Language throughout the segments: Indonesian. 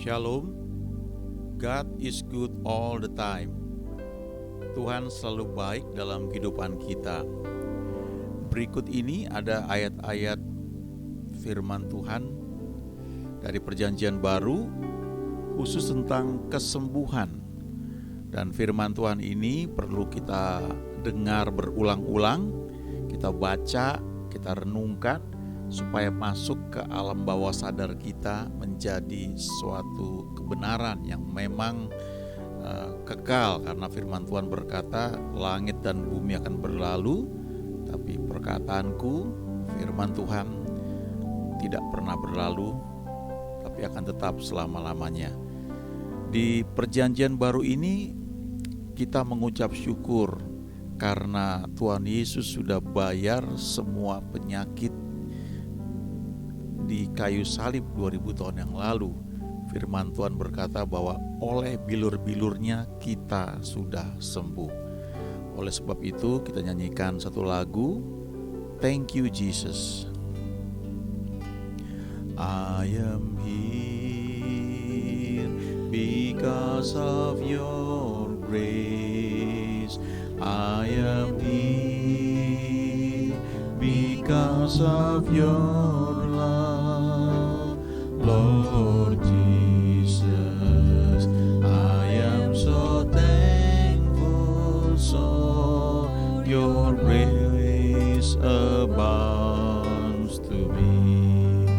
Shalom, God is good all the time. Tuhan selalu baik dalam kehidupan kita. Berikut ini ada ayat-ayat firman Tuhan dari Perjanjian Baru, khusus tentang kesembuhan. Dan firman Tuhan ini perlu kita dengar berulang-ulang, kita baca, kita renungkan, supaya masuk ke alam bawah sadar kita menjadi suatu kebenaran yang memang kekal. Karena firman Tuhan berkata, langit dan bumi akan berlalu, tapi perkataanku, firman Tuhan, tidak pernah berlalu, tapi akan tetap selama-lamanya. Di Perjanjian Baru ini kita mengucap syukur karena Tuhan Yesus sudah bayar semua penyakit di kayu salib 2000 tahun yang lalu. Firman Tuhan berkata bahwa oleh bilur-bilurnya kita sudah sembuh. Oleh sebab itu kita nyanyikan satu lagu, Thank You Jesus. I am here because of your grace. I am here because of your Lord Jesus, I am so thankful, so your grace abounds to me.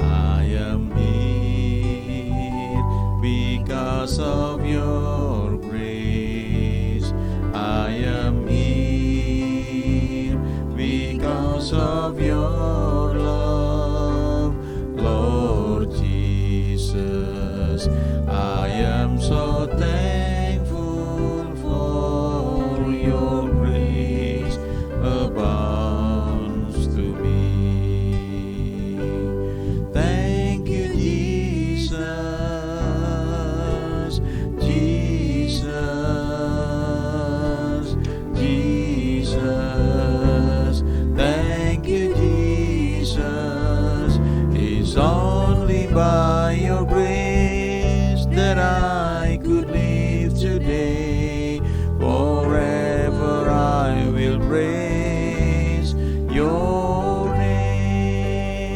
I am here because of your grace. I am here because of your I am so thankful for your grace abounds to me. Thank you, Jesus, Jesus, Jesus. Thank you, Jesus. It's only by your grace that I could live today. Forever I will praise your name.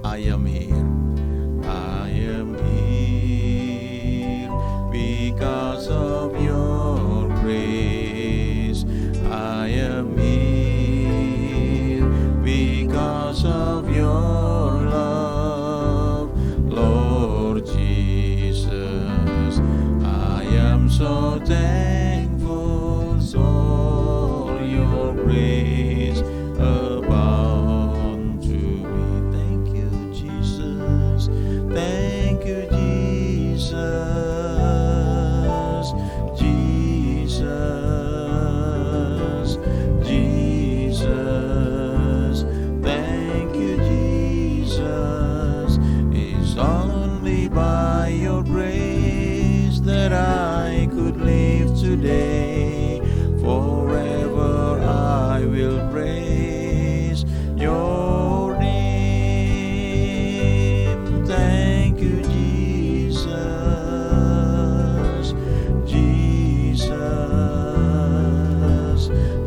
I am here because of your grace. I am here because of your so thankful for your grace abound to me. Thank you, Jesus. Thank you, Jesus. Jesus. Jesus. Thank you, Jesus. It's only by your grace that I could live today. Forever I will praise your name. Thank you, Jesus. Jesus.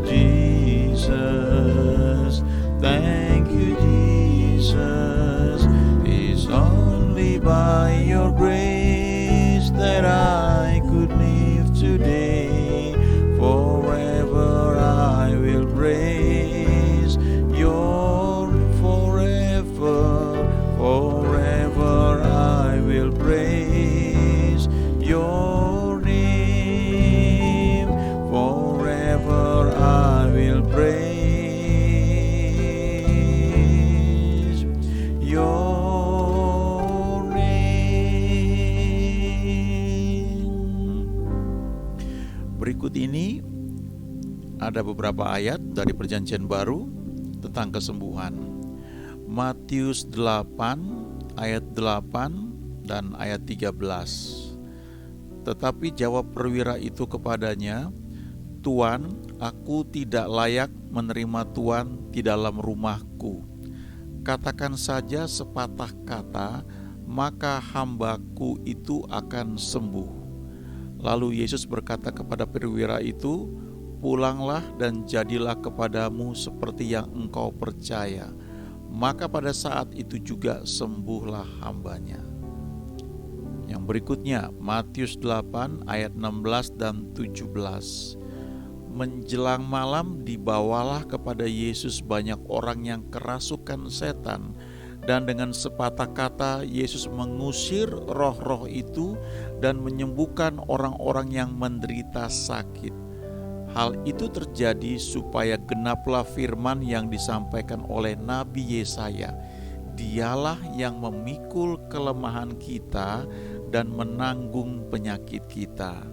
Jesus. Thank you, Jesus. It's only by your grace that I could live today. Forever I will praise your forever I will praise your name. Forever I will praise your name. Berikut ini ada beberapa ayat dari Perjanjian Baru tentang kesembuhan. Matius 8 ayat 8 dan ayat 13. Tetapi jawab perwira itu kepadanya, Tuan, aku tidak layak menerima Tuan di dalam rumahku. katakan saja sepatah kata, maka hambaku itu akan sembuh. Lalu Yesus berkata kepada perwira itu, pulanglah dan jadilah kepadamu seperti yang engkau percaya. Maka pada saat itu juga sembuhlah hambanya. Yang berikutnya, Matius 8 ayat 16 dan 17. Menjelang malam dibawalah kepada Yesus banyak orang yang kerasukan setan, dan dengan sepatah kata Yesus mengusir roh-roh itu dan menyembuhkan orang-orang yang menderita sakit. Hal itu terjadi supaya genaplah firman yang disampaikan oleh Nabi Yesaya, Dialah yang memikul kelemahan kita dan menanggung penyakit kita.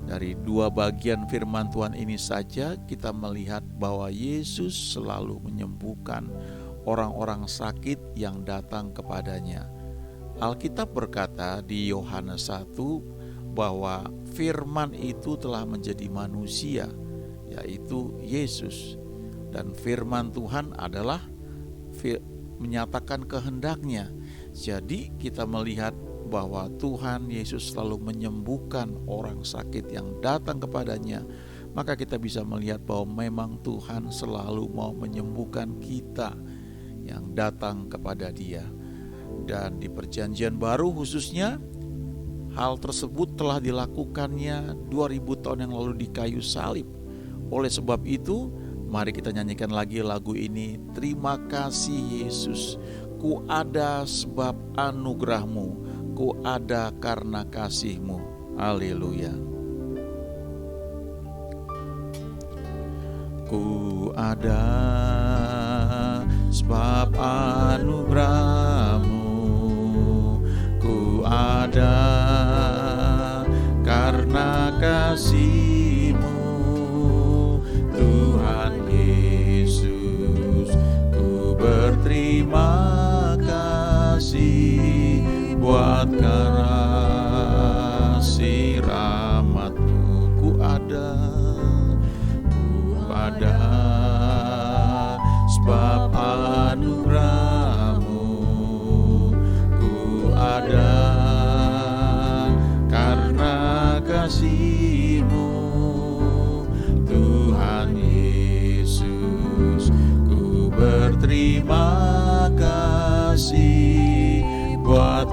Dari dua bagian firman Tuhan ini saja kita melihat bahwa Yesus selalu menyembuhkan orang-orang sakit yang datang kepadanya. Alkitab berkata di Yohanes 1 bahwa firman itu telah menjadi manusia, yaitu Yesus. Dan firman Tuhan adalah menyatakan kehendaknya. Jadi kita melihat bahwa Tuhan Yesus selalu menyembuhkan orang sakit yang datang kepadanya, maka kita bisa melihat bahwa memang Tuhan selalu mau menyembuhkan kita yang datang kepada Dia. Dan di Perjanjian Baru khususnya, hal tersebut telah dilakukannya 2000 tahun yang lalu di kayu salib. Oleh sebab itu, mari kita nyanyikan lagi lagu ini, Terima kasih Yesus, ku ada sebab anugerah-Mu, ku ada karena kasih-Mu. Haleluya. Ku ada sebab anugerah-Mu, ku ada karena kasih-Mu, Tuhan Yesus. Ku berterima kasih buat kasih rahmat-Mu. Ku ada sebab anugerah-Mu, ku ada karena kasih-Mu, Tuhan Yesus. Ku berterima kasih buat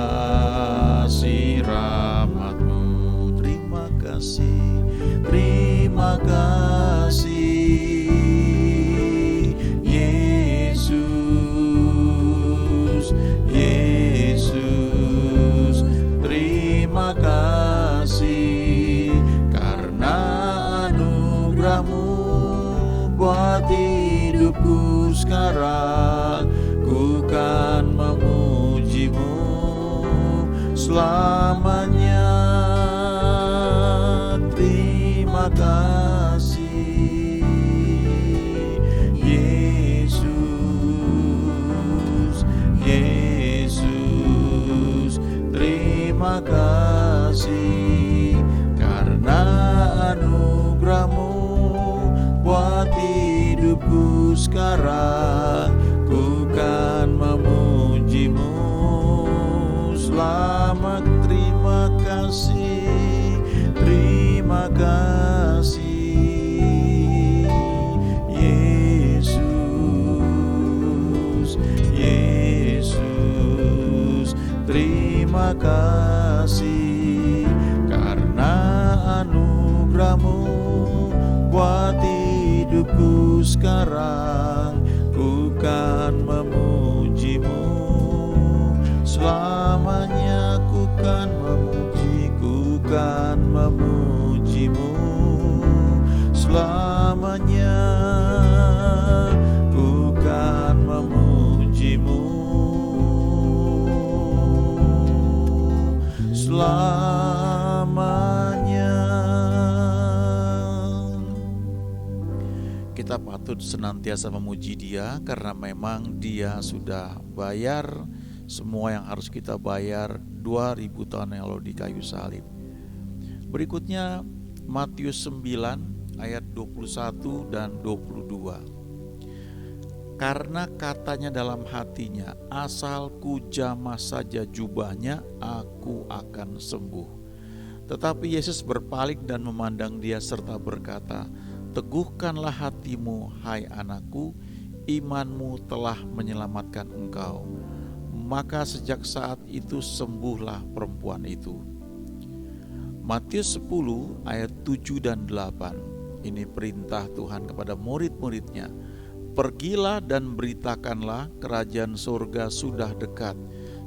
kasih rahmat-Mu. Terima kasih, terima kasih Yesus, Yesus. Terima kasih karena anugerah-Mu buat hidupku sekarang. Ku kan memuji-Mu selamanya. Terima kasih Yesus, Yesus. Terima kasih karena anugerah-Mu buat hidupku sekarang. Ku kan memuji-Mu selamat. Terima kasih, terima kasih Yesus, Yesus. Terima kasih karena anugerah-Mu buat hidupku sekarang. Ku kan memuji-Mu selamanya. Ku kan memuji-Mu selamanya. Ku kan memuji-Mu selamanya. Kita patut senantiasa memuji Dia karena memang Dia sudah bayar semua yang harus kita bayar 2000 tahun yang lalu di kayu salib. Berikutnya Matius 9 ayat 21 dan 22. Karena katanya dalam hatinya, asal ku jamah saja jubahnya, aku akan sembuh. Tetapi Yesus berpaling dan memandang dia serta berkata, teguhkanlah hatimu, hai anakku, imanmu telah menyelamatkan engkau. Maka sejak saat itu sembuhlah perempuan itu. Matius 10 ayat 7 dan 8. Ini perintah Tuhan kepada murid-muridnya. Pergilah dan beritakanlah kerajaan surga sudah dekat.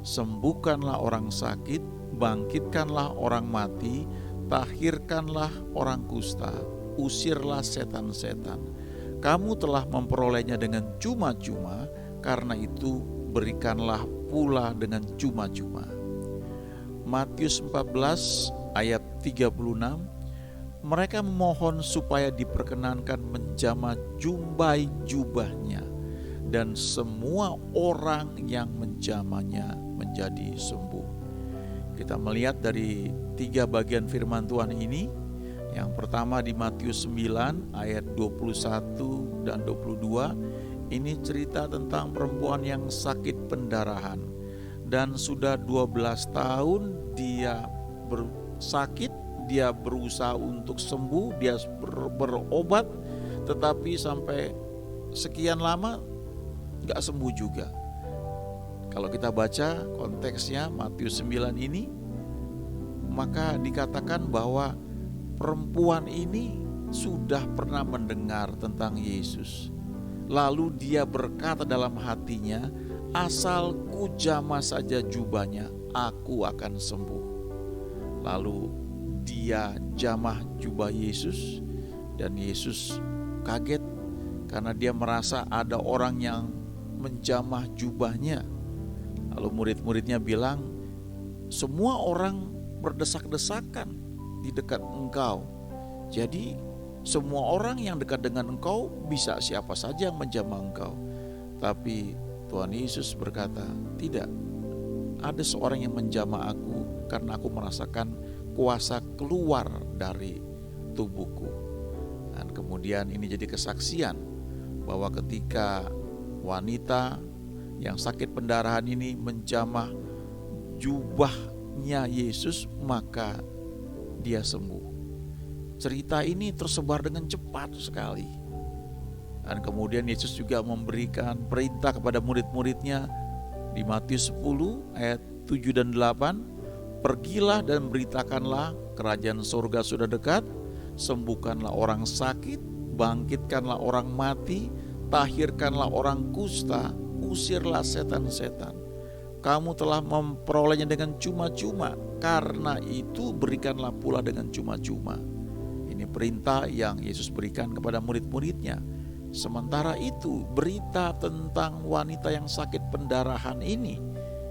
Sembuhkanlah orang sakit, bangkitkanlah orang mati, tahirkanlah orang kusta, usirlah setan-setan. Kamu telah memperolehnya dengan cuma-cuma, karena itu berikanlah pula dengan cuma-cuma. Matius 14 ayat 36. Mereka memohon supaya diperkenankan menjamah jumbai jubahnya, dan semua orang yang menjamahnya menjadi sembuh. Kita melihat dari 3 bagian firman Tuhan ini. Yang pertama di Matius 9 ayat 21 dan 22. Ini cerita tentang perempuan yang sakit pendarahan, dan sudah 12 tahun dia sakit. Dia berusaha untuk sembuh, dia berobat, tetapi sampai sekian lama gak sembuh juga. Kalau kita baca konteksnya Matius 9 ini, maka dikatakan bahwa perempuan ini sudah pernah mendengar tentang Yesus. Lalu dia berkata dalam hatinya, asal ku jamah saja jubahnya, aku akan sembuh. Lalu dia jamah jubah Yesus, dan Yesus kaget karena dia merasa ada orang yang menjamah jubahnya. Lalu murid-muridnya bilang, semua orang berdesak-desakan di dekat engkau. Jadi semua orang yang dekat dengan engkau, bisa siapa saja yang menjamah engkau. Tapi Tuhan Yesus berkata, tidak, ada seorang yang menjamah aku karena aku merasakan kuasa keluar dari tubuhku. Dan kemudian ini jadi kesaksian bahwa ketika wanita yang sakit pendarahan ini menjamah jubahnya Yesus, maka dia sembuh. Cerita ini tersebar dengan cepat sekali. Dan kemudian Yesus juga memberikan perintah kepada murid-muridnya di Matius 10 ayat 7 dan 8. Pergilah dan beritakanlah kerajaan surga sudah dekat, sembuhkanlah orang sakit, bangkitkanlah orang mati, tahirkanlah orang kusta, usirlah setan-setan. Kamu telah memperolehnya dengan cuma-cuma, karena itu berikanlah pula dengan cuma-cuma. Ini perintah yang Yesus berikan kepada murid-muridnya. Sementara itu berita tentang wanita yang sakit pendarahan ini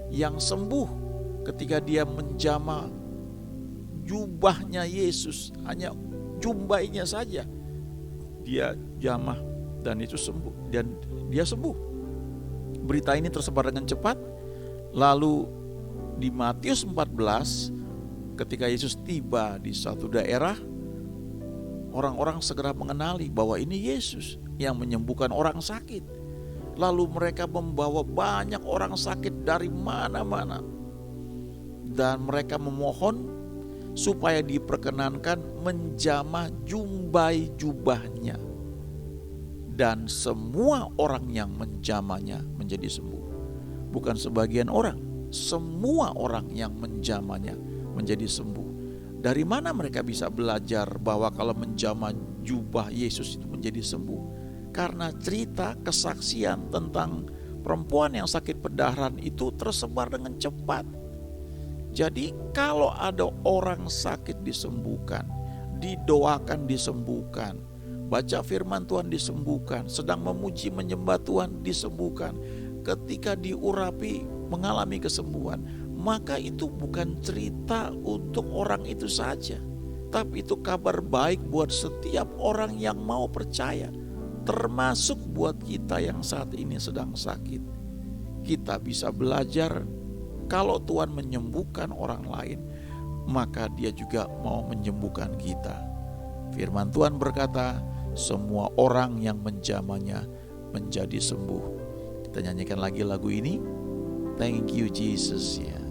yang sembuh ketika dia menjamah jubahnya Yesus, hanya jumbainya saja dia jamah dan itu sembuh, dan dia sembuh. Berita ini tersebar dengan cepat. Lalu di Matius 14, ketika Yesus tiba di suatu daerah, orang-orang segera mengenali bahwa ini Yesus yang menyembuhkan orang sakit. Lalu mereka membawa banyak orang sakit dari mana-mana, dan mereka memohon supaya diperkenankan menjamah jumbai jubahnya, dan semua orang yang menjamahnya menjadi sembuh. Bukan sebagian orang, semua orang yang menjamahnya menjadi sembuh. Dari mana mereka bisa belajar bahwa kalau menjamah jubah Yesus itu menjadi sembuh? Karena cerita kesaksian tentang perempuan yang sakit pendarahan itu tersebar dengan cepat. Jadi kalau ada orang sakit disembuhkan, didoakan disembuhkan, baca firman Tuhan disembuhkan, sedang memuji menyembah Tuhan disembuhkan, ketika diurapi mengalami kesembuhan, maka itu bukan cerita untuk orang itu saja, tapi itu kabar baik buat setiap orang yang mau percaya, termasuk buat kita yang saat ini sedang sakit. Kita bisa belajar, kalau Tuhan menyembuhkan orang lain, maka Dia juga mau menyembuhkan kita. Firman Tuhan berkata, semua orang yang menjamahnya menjadi sembuh. Kita nyanyikan lagi lagu ini. Thank you Jesus ya.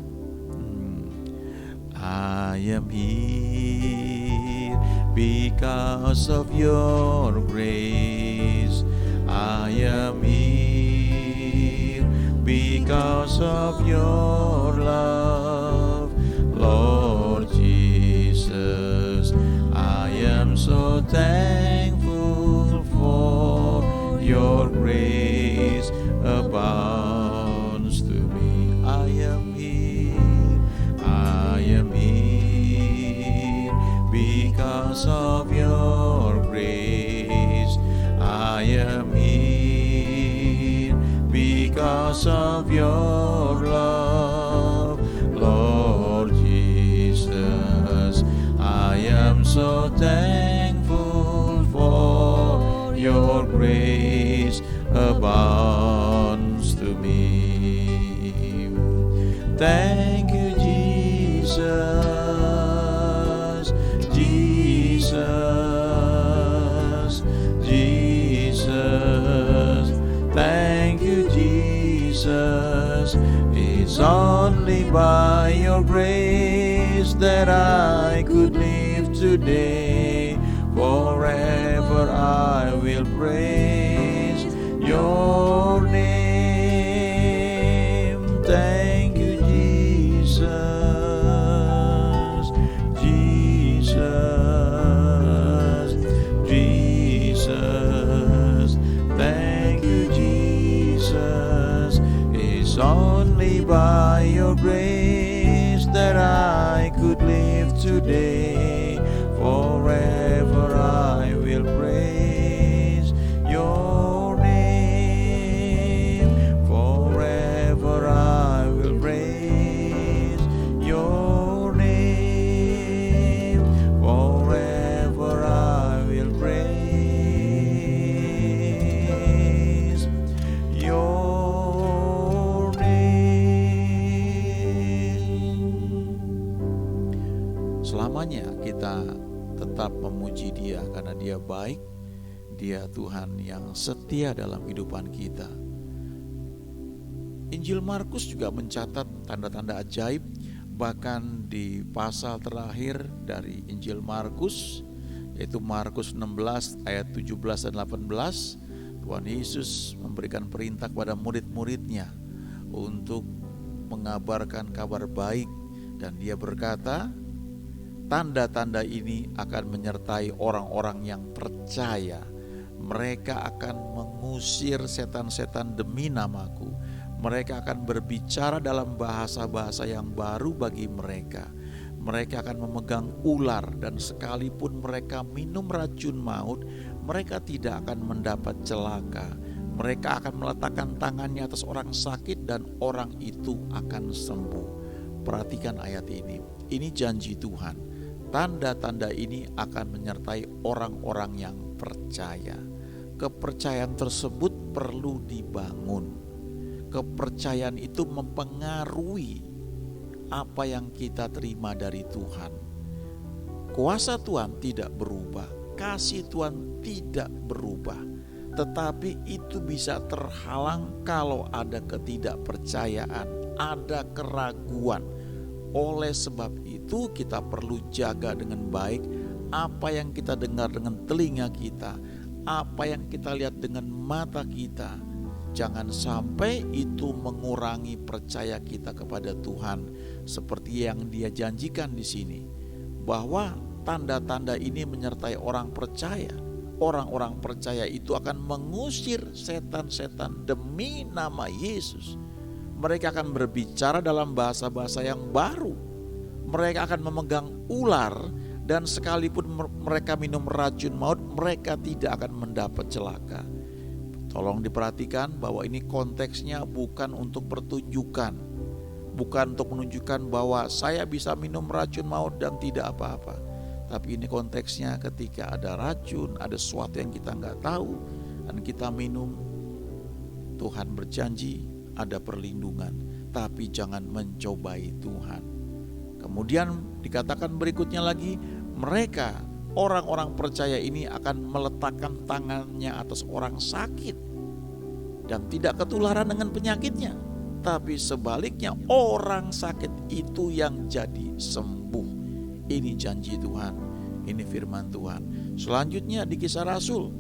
I am here because of your grace. I am here because of your love, Lord Jesus. I am so thankful for your grace abounds to me. I am here because of your grace. I am here because of your love, Lord Jesus. I am so thankful for your grace abounds to me. Thank you, Jesus, Jesus, Jesus. Thank you, Jesus. It's only by your grace that I could live today. Forever I will praise your name. Thank you, Jesus, Jesus, Jesus. Thank you, Jesus. It's only by your grace that I could live today. Forever I will praise your name. Forever I will praise your name. Forever I will praise your name. Selamanya kita tetap memuji Dia karena Dia baik. Dia Tuhan yang setia dalam kehidupan kita. Injil Markus juga mencatat tanda-tanda ajaib. Bahkan di pasal terakhir dari Injil Markus, yaitu Markus 16 ayat 17 dan 18, Tuhan Yesus memberikan perintah kepada murid-muridnya untuk mengabarkan kabar baik. Dan Dia berkata, tanda-tanda ini akan menyertai orang-orang yang percaya. Mereka akan mengusir setan-setan demi namaku. Mereka akan berbicara dalam bahasa-bahasa yang baru bagi mereka. Mereka akan memegang ular, dan sekalipun mereka minum racun maut, mereka tidak akan mendapat celaka. Mereka akan meletakkan tangannya atas orang sakit dan orang itu akan sembuh. Perhatikan ayat ini. Ini janji Tuhan. Tanda-tanda ini akan menyertai orang-orang yang percaya. Kepercayaan tersebut perlu dibangun. Kepercayaan itu mempengaruhi apa yang kita terima dari Tuhan. Kuasa Tuhan tidak berubah, kasih Tuhan tidak berubah, tetapi itu bisa terhalang kalau ada ketidakpercayaan, ada keraguan. Oleh sebab itu kita perlu jaga dengan baik apa yang kita dengar dengan telinga kita, apa yang kita lihat dengan mata kita. Jangan sampai itu mengurangi percaya kita kepada Tuhan, seperti yang Dia janjikan di sini, bahwa tanda-tanda ini menyertai orang percaya. Orang-orang percaya itu akan mengusir setan-setan demi nama Yesus. Mereka akan berbicara dalam bahasa-bahasa yang baru. Mereka akan memegang ular, dan sekalipun mereka minum racun maut, mereka tidak akan mendapat celaka. Tolong diperhatikan bahwa ini konteksnya bukan untuk pertunjukan. Bukan untuk menunjukkan bahwa saya bisa minum racun maut dan tidak apa-apa. Tapi ini konteksnya ketika ada racun, ada sesuatu yang kita nggak tahu, dan kita minum, Tuhan berjanji ada perlindungan, tapi jangan mencobai Tuhan. Kemudian dikatakan berikutnya lagi, mereka orang-orang percaya ini akan meletakkan tangannya atas orang sakit. dan tidak ketularan dengan penyakitnya. Tapi sebaliknya orang sakit itu yang jadi sembuh. Ini janji Tuhan, ini firman Tuhan. Selanjutnya di Kisah Rasul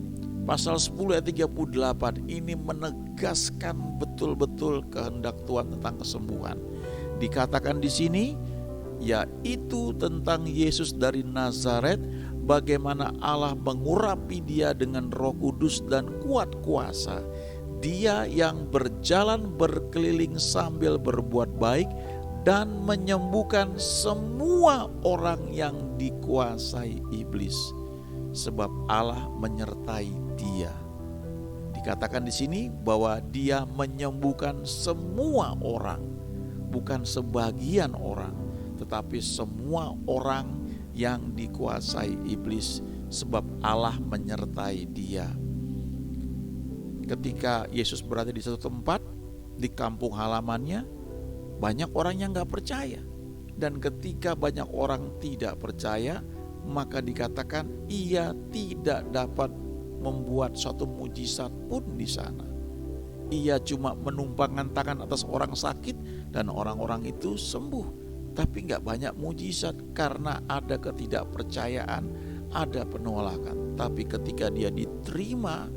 pasal 10 ayat 38 ini menegaskan betul-betul kehendak Tuhan tentang kesembuhan. Dikatakan di sini yaitu tentang Yesus dari Nazaret, bagaimana Allah mengurapi dia dengan Roh Kudus dan kuat kuasa. Dia yang berjalan berkeliling sambil berbuat baik dan menyembuhkan semua orang yang dikuasai iblis, sebab Allah menyertai dia. Dikatakan di sini bahwa dia menyembuhkan semua orang, bukan sebagian orang, tetapi semua orang yang dikuasai iblis, sebab Allah menyertai dia. Ketika Yesus berada di satu tempat, di kampung halamannya, banyak orang yang gak percaya. Dan ketika banyak orang tidak percaya, maka dikatakan ia tidak dapat membuat suatu mujizat pun di sana. Ia cuma menumpangkan tangan atas orang sakit dan orang-orang itu sembuh. Tapi gak banyak mujizat karena ada ketidakpercayaan, ada penolakan. Tapi ketika dia diterima,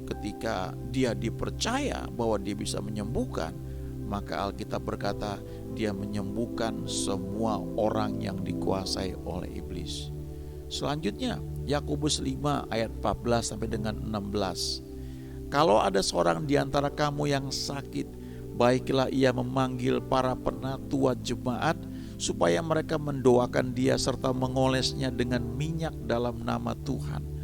ketika dia dipercaya bahwa dia bisa menyembuhkan, maka Alkitab berkata dia menyembuhkan semua orang yang dikuasai oleh iblis. Selanjutnya Yakobus 5 ayat 14 sampai dengan 16. Kalau ada seorang di antara kamu yang sakit, baiklah ia memanggil para penatua jemaat supaya mereka mendoakan dia serta mengolesnya dengan minyak dalam nama Tuhan.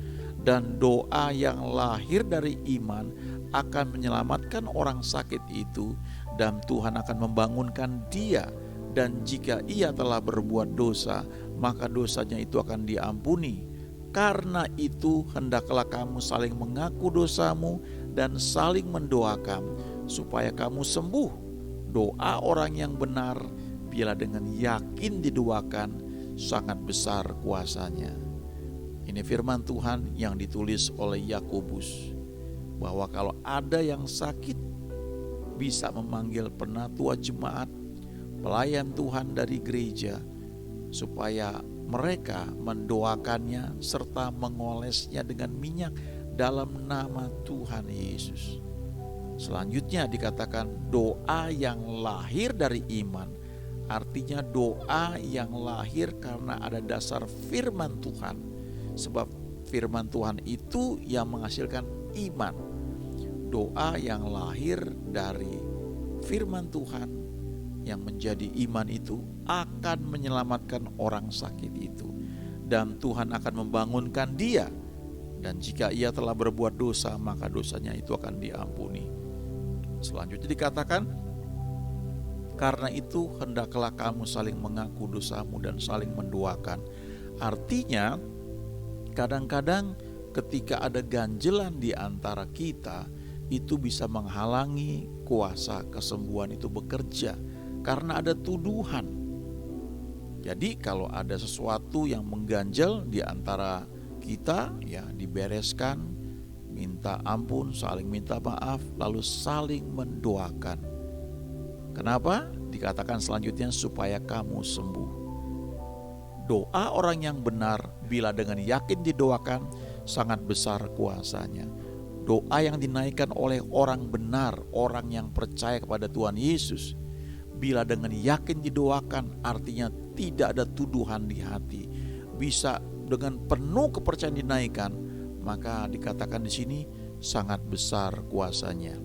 Dan doa yang lahir dari iman akan menyelamatkan orang sakit itu, dan Tuhan akan membangunkan dia. Dan jika ia telah berbuat dosa, maka dosanya itu akan diampuni. Karena itu hendaklah kamu saling mengaku dosamu dan saling mendoakan supaya kamu sembuh. Doa orang yang benar bila dengan yakin didoakan sangat besar kuasanya. Ini firman Tuhan yang ditulis oleh Yakobus, bahwa kalau ada yang sakit bisa memanggil penatua jemaat, pelayan Tuhan dari gereja, supaya mereka mendoakannya serta mengolesnya dengan minyak dalam nama Tuhan Yesus. Selanjutnya dikatakan doa yang lahir dari iman, artinya doa yang lahir karena ada dasar firman Tuhan. Sebab firman Tuhan itu yang menghasilkan iman. Doa yang lahir dari firman Tuhan yang menjadi iman itu akan menyelamatkan orang sakit itu. Dan Tuhan akan membangunkan dia. Dan jika ia telah berbuat dosa, maka dosanya itu akan diampuni. Selanjutnya dikatakan, karena itu hendaklah kamu saling mengaku dosamu dan saling mendoakan. Artinya, kadang-kadang ketika ada ganjelan di antara kita, itu bisa menghalangi kuasa kesembuhan itu bekerja karena ada tuduhan. Jadi kalau ada sesuatu yang mengganjal di antara kita, ya dibereskan, minta ampun, saling minta maaf, lalu saling mendoakan. Kenapa? Dikatakan selanjutnya supaya kamu sembuh. Doa orang yang benar bila dengan yakin didoakan sangat besar kuasanya. Doa yang dinaikkan oleh orang benar, orang yang percaya kepada Tuhan Yesus, bila dengan yakin didoakan artinya tidak ada tuduhan di hati, bisa dengan penuh kepercayaan dinaikkan, maka dikatakan di sini sangat besar kuasanya.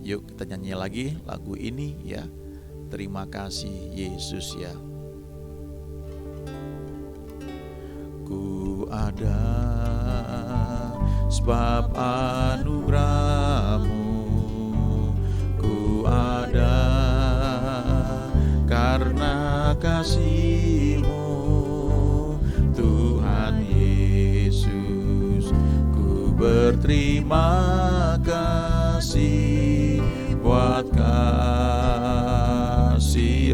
Yuk kita nyanyi lagi lagu ini ya. Terima kasih Yesus ya. Ku ada sebab anugerah-Mu, ku ada karena kasih-Mu, Tuhan Yesus. Ku berterima kasih buat kasih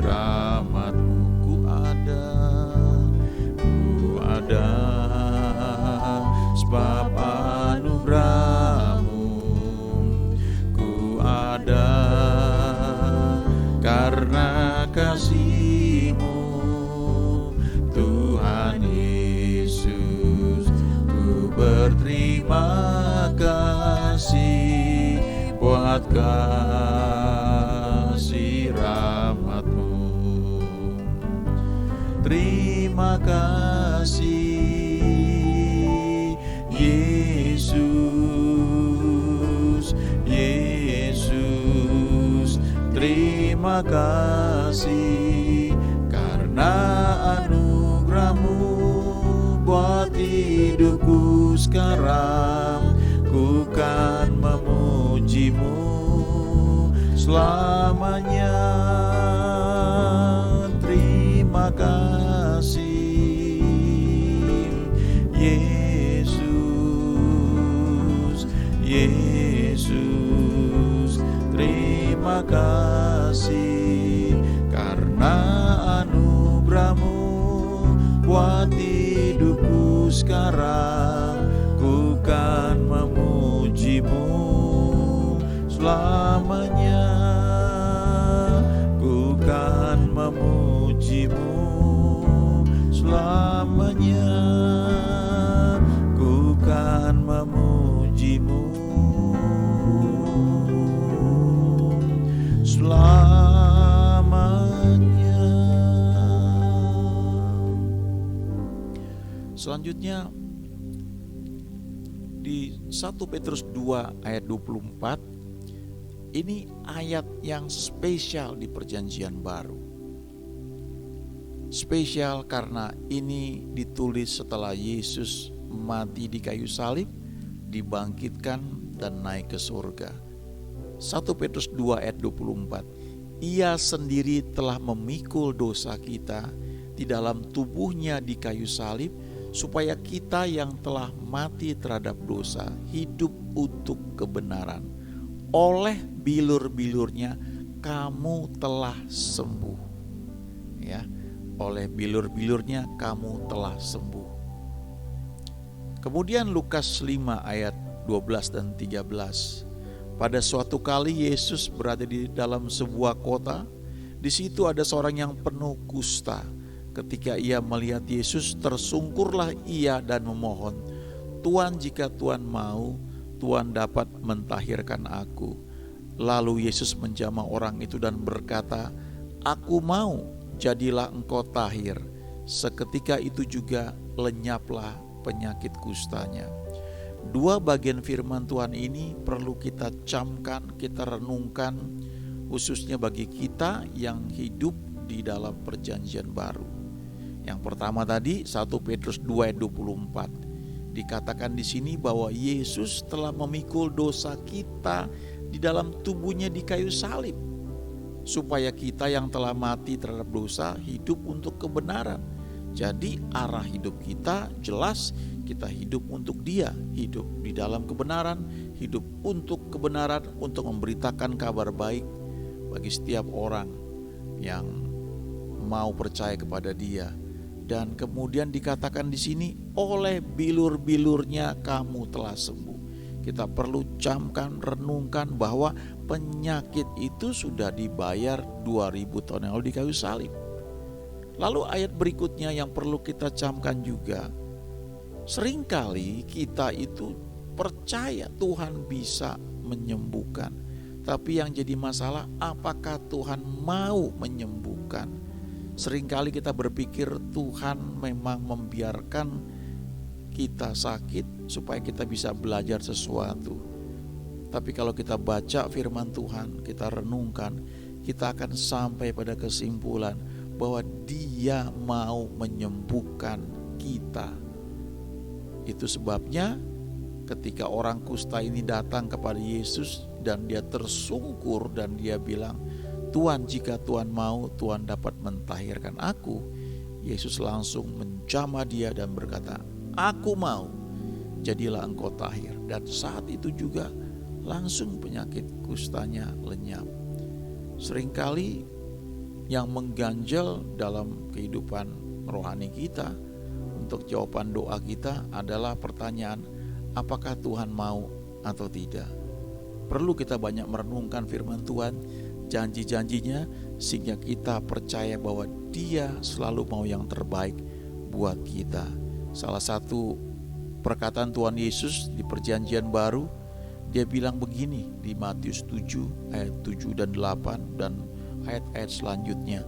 rahmat-Mu. Ku ada sebab anugerah-Mu, Terima kasih buat kasih rahmat-Mu. Terima kasih Yesus, Yesus. Terima kasih karena anugerah-Mu buat hidupku sekarang. Ku kan memuji-Mu selamanya. Terima kasih Yesus, Yesus. Terima kasih karena anugerah-Mu buat hidupku sekarang. Ku kan memuji-Mu selamanya. Ku kan memuji-Mu selamanya. Ku kan memuji-Mu selamanya. Selanjutnya di 1 Petrus 2 ayat 24, ini ayat yang spesial di Perjanjian Baru. Spesial karena ini ditulis setelah Yesus mati di kayu salib, dibangkitkan dan naik ke surga. 1 Petrus 2 ayat 24, Ia sendiri telah memikul dosa kita di dalam tubuhnya di kayu salib, supaya kita yang telah mati terhadap dosa hidup untuk kebenaran. Oleh bilur-bilurnya kamu telah sembuh. Ya, oleh bilur-bilurnya kamu telah sembuh. Kemudian Lukas 5 ayat 12 dan 13. Pada suatu kali Yesus berada di dalam sebuah kota. Di situ ada seorang yang penuh kusta. Ketika ia melihat Yesus, tersungkurlah ia dan memohon, Tuhan, jika Tuhan mau, Tuhan dapat mentahirkan aku. Lalu Yesus menjamah orang itu dan berkata, Aku mau, jadilah engkau tahir. Seketika itu juga lenyaplah penyakit kustanya. Dua bagian firman Tuhan ini perlu kita camkan, kita renungkan, khususnya bagi kita yang hidup di dalam Perjanjian Baru. Yang pertama tadi 1 Petrus 2 ayat 24. Dikatakan di sini bahwa Yesus telah memikul dosa kita di dalam tubuhnya di kayu salib, supaya kita yang telah mati terhadap dosa hidup untuk kebenaran. Jadi arah hidup kita jelas, kita hidup untuk Dia, hidup di dalam kebenaran, hidup untuk kebenaran, untuk memberitakan kabar baik bagi setiap orang yang mau percaya kepada Dia. Dan kemudian dikatakan di sini, oleh bilur-bilurnya kamu telah sembuh. Kita perlu camkan, renungkan bahwa penyakit itu sudah dibayar 2000 tahun yang lalu di kayu salib. Lalu ayat berikutnya yang perlu kita camkan juga, seringkali kita itu percaya Tuhan bisa menyembuhkan, tapi yang jadi masalah, apakah Tuhan mau menyembuhkan? Seringkali kita berpikir Tuhan memang membiarkan kita sakit supaya kita bisa belajar sesuatu. Tapi kalau kita baca firman Tuhan, kita renungkan, kita akan sampai pada kesimpulan bahwa Dia mau menyembuhkan kita. Itu sebabnya ketika orang kusta ini datang kepada Yesus dan dia tersungkur dan dia bilang, Tuhan, jika Tuhan mau, Tuhan dapat mentahirkan aku. Yesus langsung menjamah dia dan berkata, Aku mau, jadilah engkau tahir. Dan saat itu juga langsung penyakit kustanya lenyap. Seringkali yang mengganjal dalam kehidupan rohani kita, untuk jawaban doa kita adalah pertanyaan, apakah Tuhan mau atau tidak? Perlu kita banyak merenungkan firman Tuhan, janji-janjinya, sehingga kita percaya bahwa Dia selalu mau yang terbaik buat kita. Salah satu perkataan Tuhan Yesus di Perjanjian Baru. Dia bilang begini di Matius 7 ayat 7 dan 8 dan ayat-ayat selanjutnya.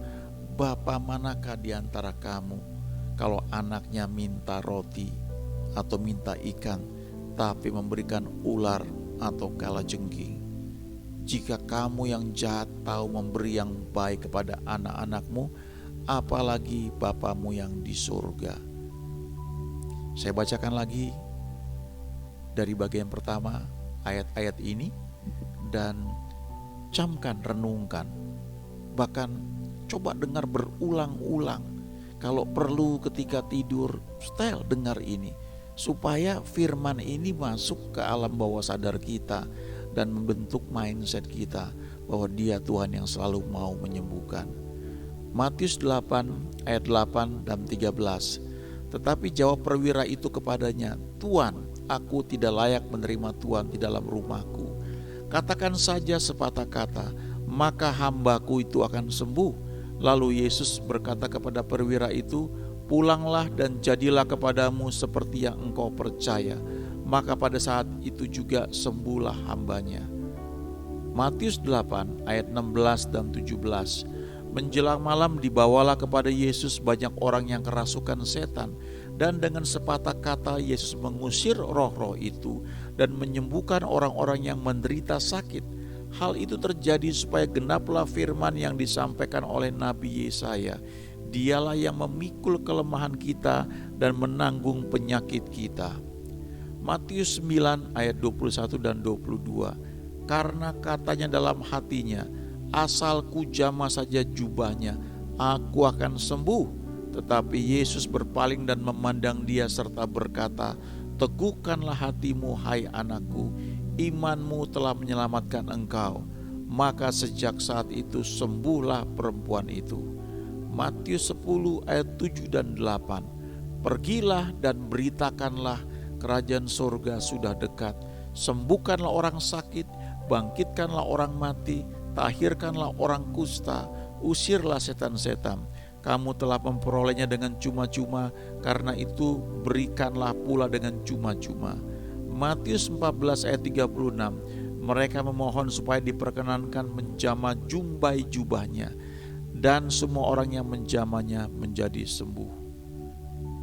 Bapa manakah di antara kamu kalau anaknya minta roti atau minta ikan, tapi memberikan ular atau kalajengking? Jika kamu yang jahat tahu memberi yang baik kepada anak-anakmu, apalagi Bapamu yang di surga. Saya bacakan lagi dari bagian pertama ayat-ayat ini dan camkan, renungkan, bahkan coba dengar berulang-ulang. Kalau perlu ketika tidur, setel dengar ini, supaya firman ini masuk ke alam bawah sadar kita dan membentuk mindset kita bahwa Dia Tuhan yang selalu mau menyembuhkan. Matius 8 ayat 8 dan 13. Tetapi jawab perwira itu kepadanya, Tuan, aku tidak layak menerima Tuhan di dalam rumahku. Katakan saja sepatah kata, maka hambaku itu akan sembuh. Lalu Yesus berkata kepada perwira itu, pulanglah dan jadilah kepadamu seperti yang engkau percaya. Maka pada saat itu juga sembuhlah hambanya. Matius 8 ayat 16 dan 17. Menjelang malam dibawalah kepada Yesus banyak orang yang kerasukan setan, dan dengan sepatah kata Yesus mengusir roh-roh itu dan menyembuhkan orang-orang yang menderita sakit. Hal itu terjadi supaya genaplah firman yang disampaikan oleh Nabi Yesaya. Dialah yang memikul kelemahan kita dan menanggung penyakit kita. Matius 9 ayat 21 dan 22. Karena katanya dalam hatinya, asalku jamah saja jubahnya, aku akan sembuh. Tetapi Yesus berpaling dan memandang dia serta berkata, teguhkanlah hatimu hai anakku, imanmu telah menyelamatkan engkau. Maka sejak saat itu sembuhlah perempuan itu. Matius 10 ayat 7 dan 8. Pergilah dan beritakanlah kerajaan surga sudah dekat. Sembuhkanlah orang sakit, bangkitkanlah orang mati, tahirkanlah orang kusta, usirlah setan-setan. Kamu telah memperolehnya dengan cuma-cuma, karena itu berikanlah pula dengan cuma-cuma. Matius 14 ayat 36. Mereka memohon supaya diperkenankan menjamah jumbai jubahnya, dan semua orang yang menjamahnya menjadi sembuh.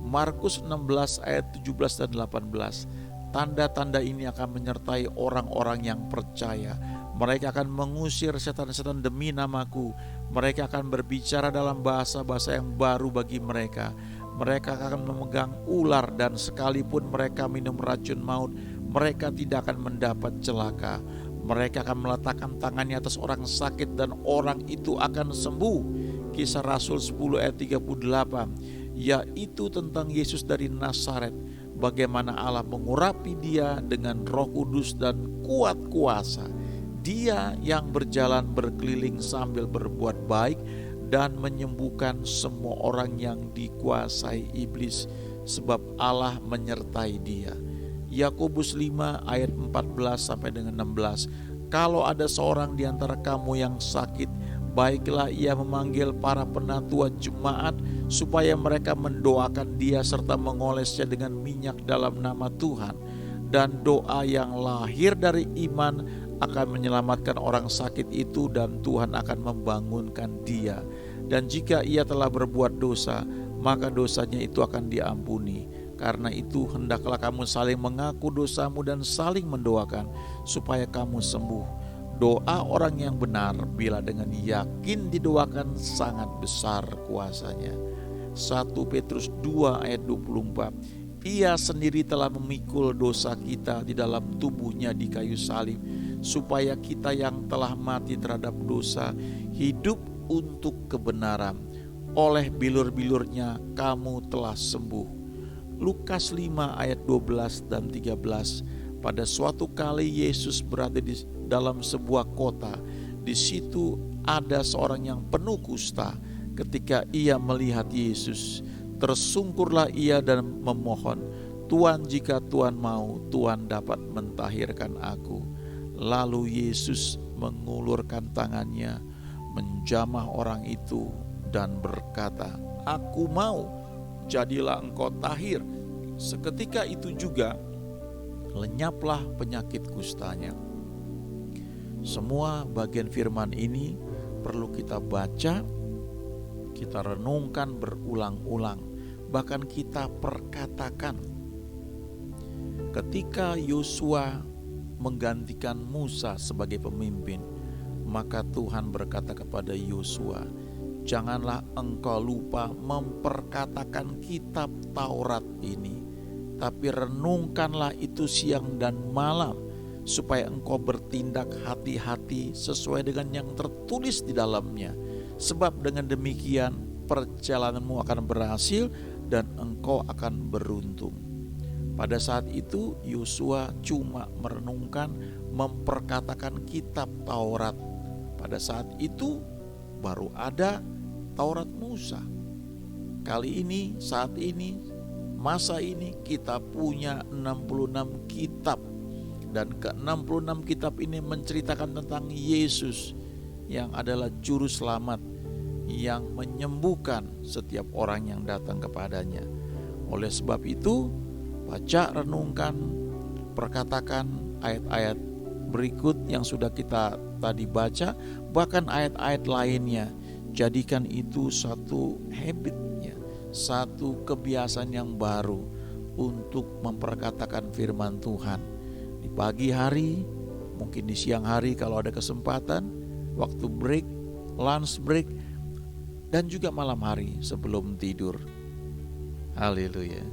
Markus 16 ayat 17 dan 18. Tanda-tanda ini akan menyertai orang-orang yang percaya. Mereka akan mengusir setan-setan demi namaku. Mereka akan berbicara dalam bahasa-bahasa yang baru bagi mereka. Mereka akan memegang ular, dan sekalipun mereka minum racun maut, mereka tidak akan mendapat celaka. Mereka akan meletakkan tangannya atas orang sakit dan orang itu akan sembuh. Kisah Rasul 10 ayat 38, yaitu tentang Yesus dari Nazaret. Bagaimana Allah mengurapi dia dengan Roh Kudus dan kuat kuasa. Dia yang berjalan berkeliling sambil berbuat baik dan menyembuhkan semua orang yang dikuasai iblis, sebab Allah menyertai dia. Yakobus 5 ayat 14 sampai dengan 16. Kalau ada seorang di antara kamu yang sakit, baiklah ia memanggil para penatua jemaat supaya mereka mendoakan dia serta mengolesnya dengan minyak dalam nama Tuhan. Dan doa yang lahir dari iman akan menyelamatkan orang sakit itu, dan Tuhan akan membangunkan dia. Dan jika ia telah berbuat dosa, maka dosanya itu akan diampuni. Karena itu hendaklah kamu saling mengaku dosamu dan saling mendoakan supaya kamu sembuh. Doa orang yang benar bila dengan yakin didoakan sangat besar kuasanya. 1 Petrus 2 ayat 24. Ia sendiri telah memikul dosa kita di dalam tubuhnya di kayu salib, supaya kita yang telah mati terhadap dosa hidup untuk kebenaran. Oleh bilur-bilurnya kamu telah sembuh. Lukas 5 ayat 12 dan 13. Pada suatu kali Yesus berada di dalam sebuah kota. Di situ ada seorang yang penuh kusta. Ketika ia melihat Yesus, tersungkurlah ia dan memohon, Tuhan, jika Tuhan mau, Tuhan dapat mentahirkan aku. Lalu Yesus mengulurkan tangannya, menjamah orang itu dan berkata, aku mau, jadilah engkau tahir. Seketika itu juga lenyaplah penyakit kustanya. Semua bagian firman ini perlu kita baca, kita renungkan berulang-ulang, bahkan kita perkatakan. Ketika Yosua menggantikan Musa sebagai pemimpin, maka Tuhan berkata kepada Yosua, janganlah engkau lupa memperkatakan kitab Taurat ini, tapi renungkanlah itu siang dan malam, supaya engkau bertindak hati-hati sesuai dengan yang tertulis di dalamnya. Sebab dengan demikian perjalananmu akan berhasil dan engkau akan beruntung. Pada saat itu Yosua cuma merenungkan, memperkatakan kitab Taurat. Pada saat itu baru ada Taurat Musa. Kali ini, saat ini, masa ini kita punya 66 kitab. Dan ke-66 kitab ini menceritakan tentang Yesus yang adalah juru selamat yang menyembuhkan setiap orang yang datang kepadanya. Oleh sebab itu, baca, renungkan, perkatakan ayat-ayat berikut yang sudah kita tadi baca, bahkan ayat-ayat lainnya. Jadikan itu satu habitnya, satu kebiasaan yang baru untuk memperkatakan firman Tuhan. Di pagi hari, mungkin di siang hari kalau ada kesempatan, waktu break, lunch break, dan juga malam hari sebelum tidur. Haleluya.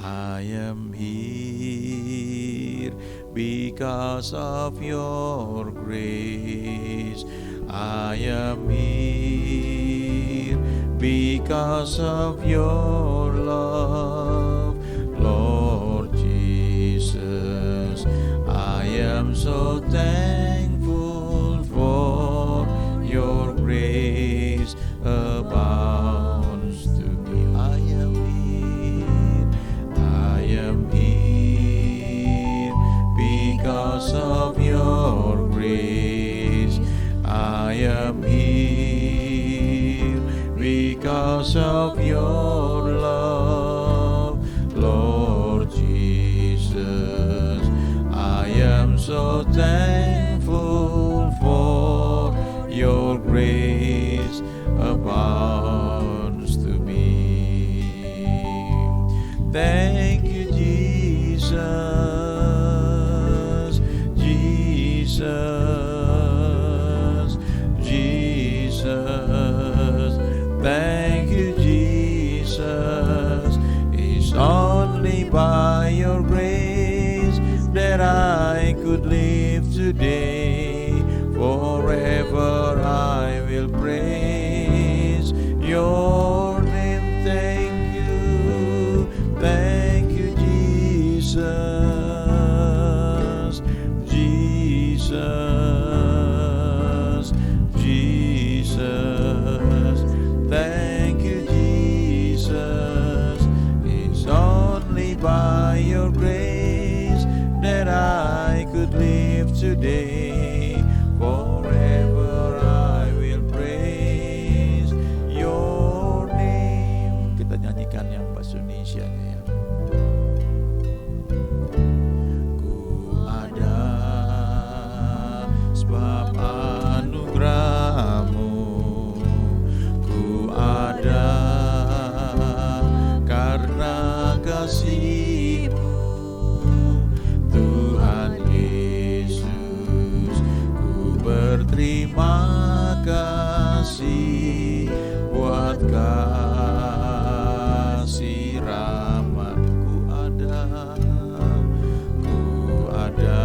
I am here because of your grace. I am here because of your love, Lord Jesus. I am so thankful for your grace abounds to me. I am here because of your grace. I am here because of your love, Lord Jesus. I am so thankful for your grace abounds to me. Thank you, Jesus, Jesus, Jesus. Thank you, Jesus. It's only by your grace that I could live today. Forever I will praise your name. Thank you, Jesus, Jesus, Jesus. Thank you, Jesus. It's only by your grace that I could live today. Forever I will praise your name. Kita nyanyikan yang bahasa Indonesianya ya. Ku ada sebab anugerahmu, ku ada karena kasih-Mu, Tuhan Yesus. Ku berterima kasih buat kasih rahmat-Ku ada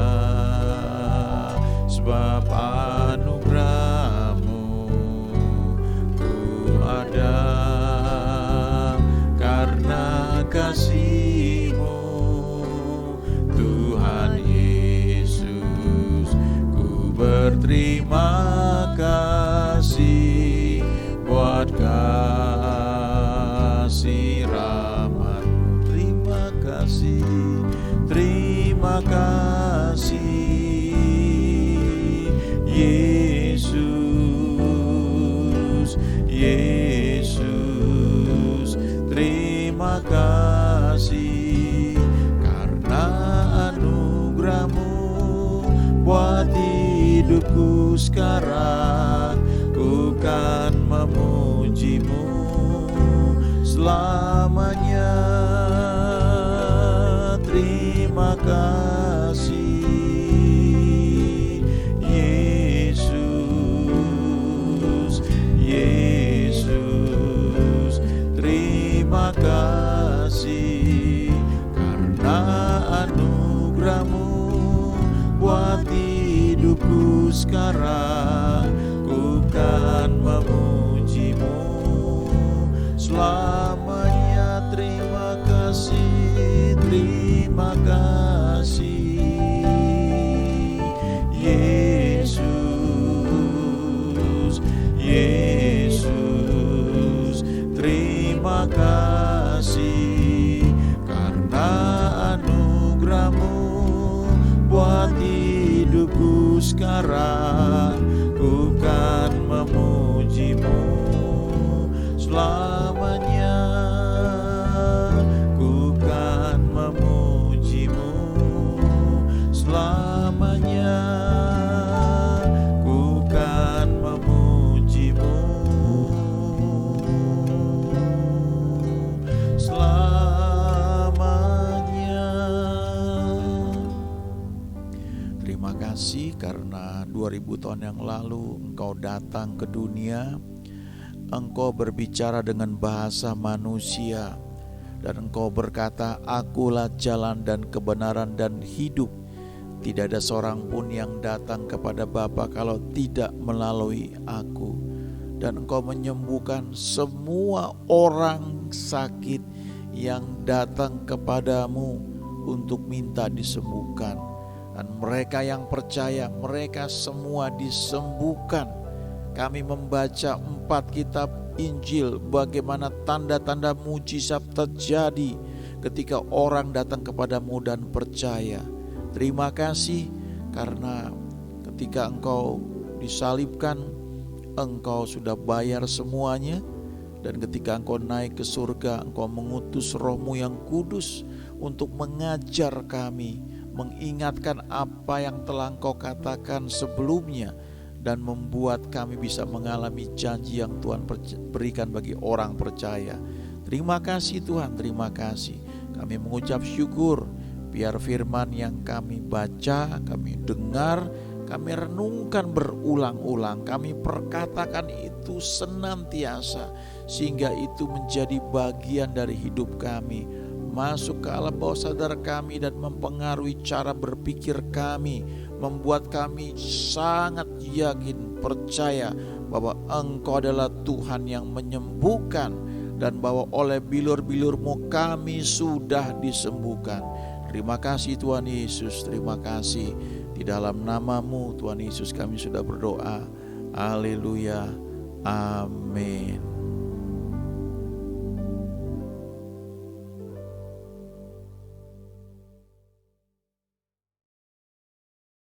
sebab anugerahmu, ku ada karena kasih-Mu, Tuhan Yesus. Ku berterima kasih buat kasih rahmat-Mu. Terima kasih Yesus, Yesus. Terima sekarang, ku kan memuji-Mu selamanya. Terima kasih Yesus, Yesus. Terima kasih karena anugerah-Mu buat hidupku sekarang, ku kan memuji-Mu selamanya. Terima kasih, terima kasih Yesus, Yesus. Terima kasih karena anugerah-Mu buat hidupku sekarang, ku kan memuji-Mu selamanya. Ku kan memuji-Mu selamanya. Ku kan memuji-Mu selamanya. Terima kasih karena 2000 tahun yang lalu Engkau datang ke dunia. Engkau berbicara dengan bahasa manusia, dan Engkau berkata, "Akulah jalan dan kebenaran dan hidup. Tidak ada seorang pun yang datang kepada Bapa kalau tidak melalui Aku." Dan Engkau menyembuhkan semua orang sakit yang datang kepadamu untuk minta disembuhkan. Dan mereka yang percaya, mereka semua disembuhkan. Kami membaca 4 kitab Injil, bagaimana tanda-tanda mujizat terjadi ketika orang datang kepadamu dan percaya. Terima kasih karena ketika Engkau disalibkan, Engkau sudah bayar semuanya. Dan ketika Engkau naik ke surga, Engkau mengutus Roh-Mu yang kudus untuk mengajar kami, mengingatkan apa yang telah Engkau katakan sebelumnya, dan membuat kami bisa mengalami janji yang Tuhan berikan bagi orang percaya. Terima kasih Tuhan, terima kasih. Kami mengucap syukur, biar firman yang kami baca, kami dengar, kami renungkan berulang-ulang, kami perkatakan itu senantiasa, sehingga itu menjadi bagian dari hidup kami, masuk ke alam bawah sadar kami dan mempengaruhi cara berpikir kami, membuat kami sangat yakin, percaya bahwa Engkau adalah Tuhan yang menyembuhkan, dan bahwa oleh bilur-bilur-Mu kami sudah disembuhkan. Terima kasih Tuhan Yesus, terima kasih. Di dalam nama-Mu Tuhan Yesus kami sudah berdoa. Haleluya, amin.